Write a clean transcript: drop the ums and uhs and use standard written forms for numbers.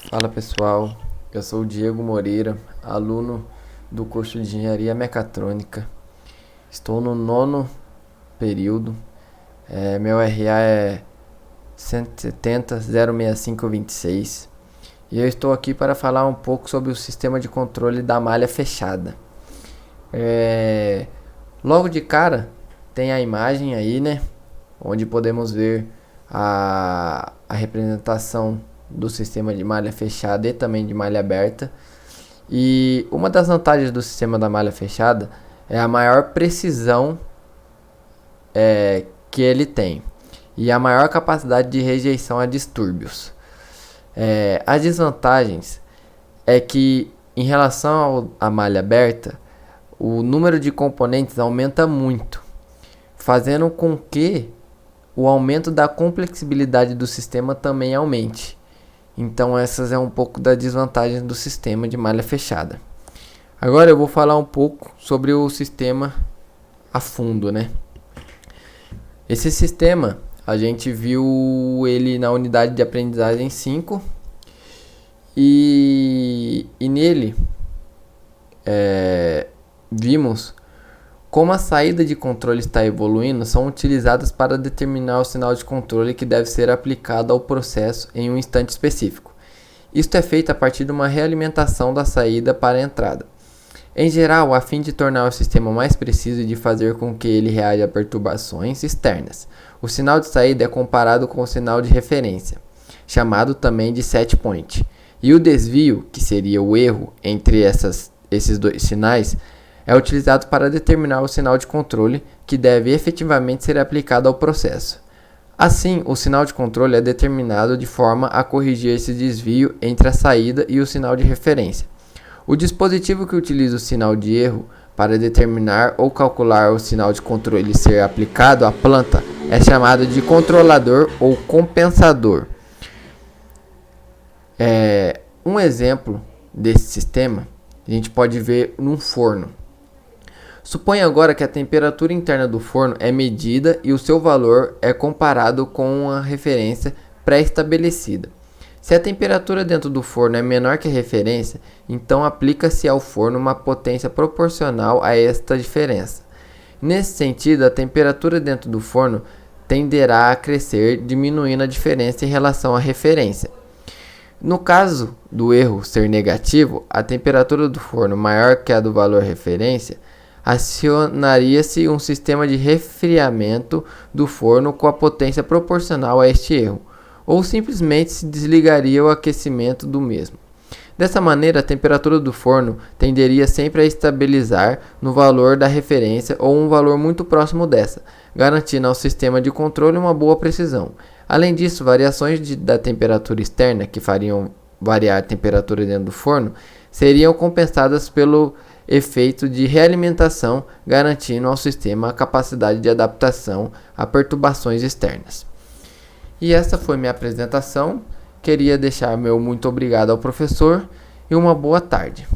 Fala pessoal, eu sou o Diego Moreira, aluno do curso de Engenharia Mecatrônica. Estou no nono período, meu RA é 170-06526 e eu estou aqui para falar um pouco sobre o sistema de controle da malha fechada. Logo de cara tem a imagem aí, né, onde podemos ver a representação do sistema de malha fechada e também de malha aberta. E uma das vantagens do sistema da malha fechada é a maior precisão que ele tem e a maior capacidade de rejeição a distúrbios. As desvantagens é que, em relação à malha aberta, o número de componentes aumenta muito, fazendo com que o aumento da complexibilidade do sistema também aumente. Então essas é um pouco da desvantagem do sistema de malha fechada. Agora eu vou falar um pouco sobre o sistema a fundo, né? Esse sistema a gente viu ele na unidade de aprendizagem 5 e nele vimos como a saída de controle está evoluindo, são utilizadas para determinar o sinal de controle que deve ser aplicado ao processo em um instante específico. Isto é feito a partir de uma realimentação da saída para a entrada. Em geral, a fim de tornar o sistema mais preciso e de fazer com que ele reaja a perturbações externas, o sinal de saída é comparado com o sinal de referência, chamado também de set point. E o desvio, que seria o erro entre esses dois sinais, é utilizado para determinar o sinal de controle que deve efetivamente ser aplicado ao processo. Assim, o sinal de controle é determinado de forma a corrigir esse desvio entre a saída e o sinal de referência. O dispositivo que utiliza o sinal de erro para determinar ou calcular o sinal de controle ser aplicado à planta é chamado de controlador ou compensador. Um exemplo desse sistema a gente pode ver num forno. Suponha agora que a temperatura interna do forno é medida e o seu valor é comparado com a referência pré-estabelecida. Se a temperatura dentro do forno é menor que a referência, então aplica-se ao forno uma potência proporcional a esta diferença. Nesse sentido, a temperatura dentro do forno tenderá a crescer, diminuindo a diferença em relação à referência. No caso do erro ser negativo, a temperatura do forno maior que a do valor referência, acionaria-se um sistema de resfriamento do forno com a potência proporcional a este erro, ou simplesmente se desligaria o aquecimento do mesmo. Dessa maneira, a temperatura do forno tenderia sempre a estabilizar no valor da referência ou um valor muito próximo dessa, garantindo ao sistema de controle uma boa precisão. Além disso, variações da temperatura externa, que fariam variar a temperatura dentro do forno, seriam compensadas pelo efeito de realimentação, garantindo ao sistema a capacidade de adaptação a perturbações externas. E essa foi minha apresentação. Queria deixar meu muito obrigado ao professor e uma boa tarde.